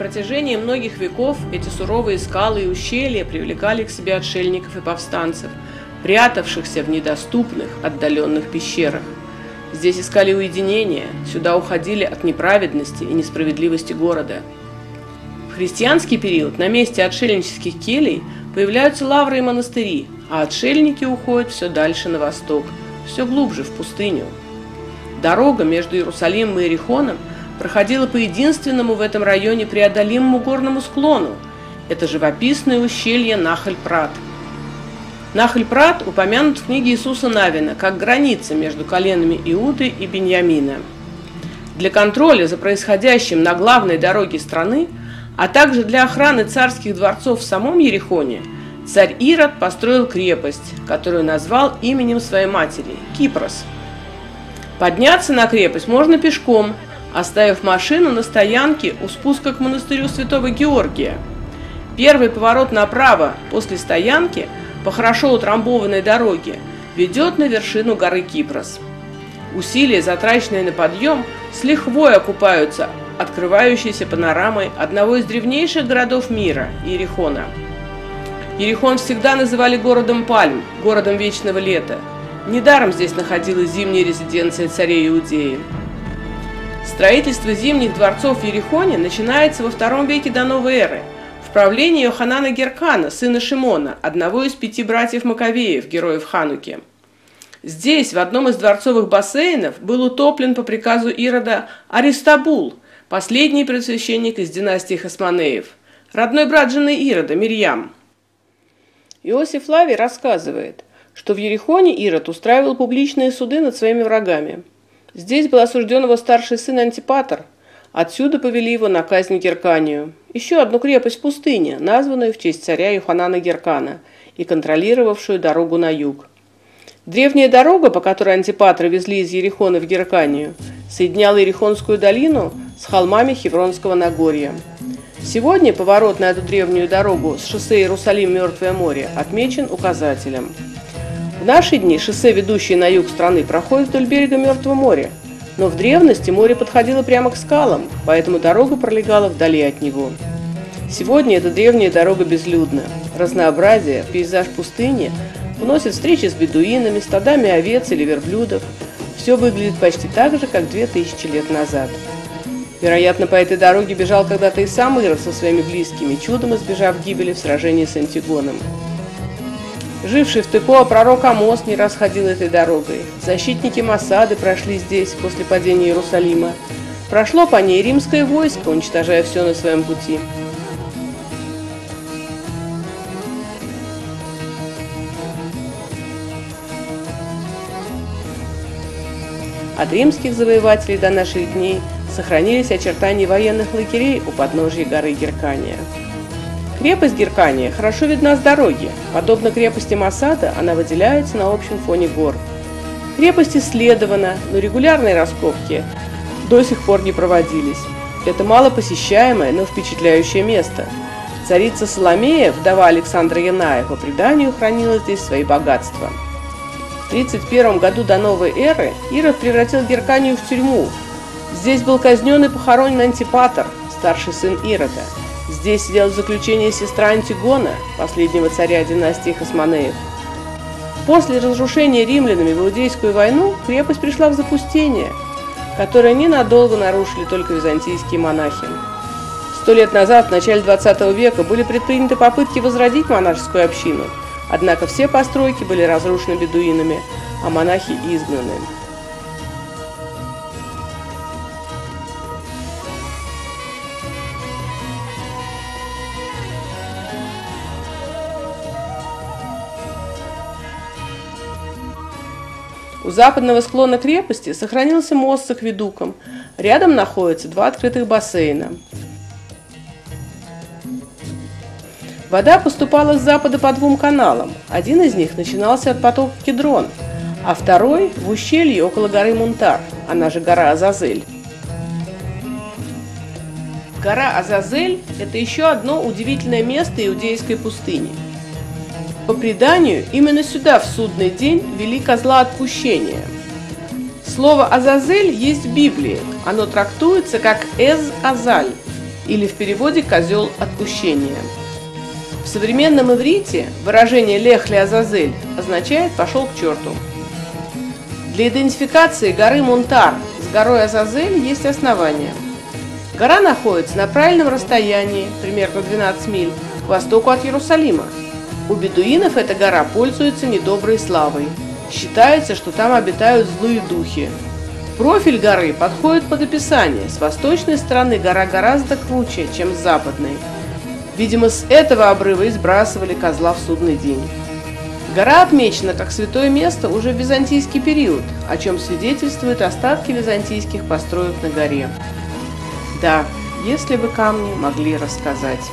протяжении многих веков эти суровые скалы и ущелья привлекали к себе отшельников и повстанцев, прятавшихся в недоступных, отдаленных пещерах. Здесь искали уединения, сюда уходили от неправедности и несправедливости города. В христианский период на месте отшельнических келей появляются лавры и монастыри, а отшельники уходят все дальше на восток, все глубже в пустыню. Дорога между Иерусалимом и Иерихоном проходила по единственному в этом районе преодолимому горному склону. Это живописное ущелье Нахаль-Прат. Нахаль-Прат упомянут в книге Иисуса Навина как граница между коленами Иуды и Беньямина. Для контроля за происходящим на главной дороге страны, а также для охраны царских дворцов в самом Иерихоне, царь Ирод построил крепость, которую назвал именем своей матери – Кипрос. Подняться на крепость можно пешком, оставив машину на стоянке у спуска к монастырю Святого Георгия. Первый поворот направо после стоянки по хорошо утрамбованной дороге ведет на вершину горы Кипрос. Усилия, затраченные на подъем, с лихвой окупаются открывающейся панорамой одного из древнейших городов мира – Иерихона. Иерихон всегда называли городом пальм, городом вечного лета. Недаром здесь находилась зимняя резиденция царей Иудеи. Строительство зимних дворцов в Иерихоне начинается во II веке до новой эры, в правлении Йоханана Геркана, сына Шимона, одного из 5 братьев Маковеев, героев Хануки. Здесь, в одном из дворцовых бассейнов, был утоплен по приказу Ирода Аристабул, последний предсвященник из династии Хасмонеев, родной брат жены Ирода, Мирьям. Иосиф Флавий рассказывает, что в Иерихоне Ирод устраивал публичные суды над своими врагами. Здесь был осужден его старший сын Антипатр. Отсюда повели его на казнь в Герканию, еще одну крепость в пустыне, названную в честь царя Йоханана Геркана и контролировавшую дорогу на юг. Древняя дорога, по которой Антипатра везли из Иерихона в Герканию, соединяла Иерихонскую долину с холмами Хевронского Нагорья. Сегодня поворот на эту древнюю дорогу с шоссе Иерусалим-Мертвое море отмечен указателем. В наши дни шоссе, ведущее на юг страны, проходит вдоль берега Мертвого моря, но в древности море подходило прямо к скалам, поэтому дорога пролегала вдали от него. Сегодня эта древняя дорога безлюдна. Разнообразие, пейзаж пустыни вносит встречи с бедуинами, стадами овец или верблюдов. Все выглядит почти так же, как 2000 лет назад. Вероятно, по этой дороге бежал когда-то и сам Ирод со своими близкими, чудом избежав гибели в сражении с Антигоном. Живший в Текоа пророк Амос не раз ходил этой дорогой. Защитники Масады прошли здесь после падения Иерусалима. Прошло по ней римское войско, уничтожая все на своем пути. От римских завоевателей до наших дней сохранились очертания военных лагерей у подножия горы Геркания. Крепость Геркания хорошо видна с дороги. Подобно крепости Масада, она выделяется на общем фоне гор. Крепость исследована, но регулярные раскопки до сих пор не проводились. Это малопосещаемое, но впечатляющее место. Царица Соломея, вдова Александра Яная, по преданию хранила здесь свои богатства. В 31 году до новой эры Ирод превратил Герканию в тюрьму. Здесь был казнен и похоронен Антипатр, старший сын Ирода. Здесь сидела в заключении сестра Антигона, последнего царя династии Хасмонеев. После разрушения римлянами в Иудейскую войну крепость пришла в запустение, которое ненадолго нарушили только византийские монахи. 100 лет назад, в начале 20 века, были предприняты попытки возродить монашескую общину, однако все постройки были разрушены бедуинами, а монахи изгнаны. У западного склона крепости сохранился мост с акведуком. Рядом находятся 2 открытых бассейна. Вода поступала с запада по 2 каналам. Один из них начинался от потока Кедрон, а второй в ущелье около горы Мунтар, она же гора Азазель. Гора Азазель – это еще одно удивительное место иудейской пустыни. По преданию, именно сюда в судный день вели козла отпущения. Слово «Азазель» есть в Библии. Оно трактуется как «Эз-Азаль» или в переводе «козел отпущения». В современном иврите выражение «лех ле-азазель» означает «пошел к черту». Для идентификации горы Мунтар с горой Азазель есть основания. Гора находится на правильном расстоянии, примерно 12 миль, к востоку от Иерусалима. У бедуинов эта гора пользуется недоброй славой. Считается, что там обитают злые духи. Профиль горы подходит под описание. С восточной стороны гора гораздо круче, чем с западной. Видимо, с этого обрыва и сбрасывали козла в судный день. Гора отмечена как святое место уже в византийский период, о чем свидетельствуют остатки византийских построек на горе. Да, если бы камни могли рассказать.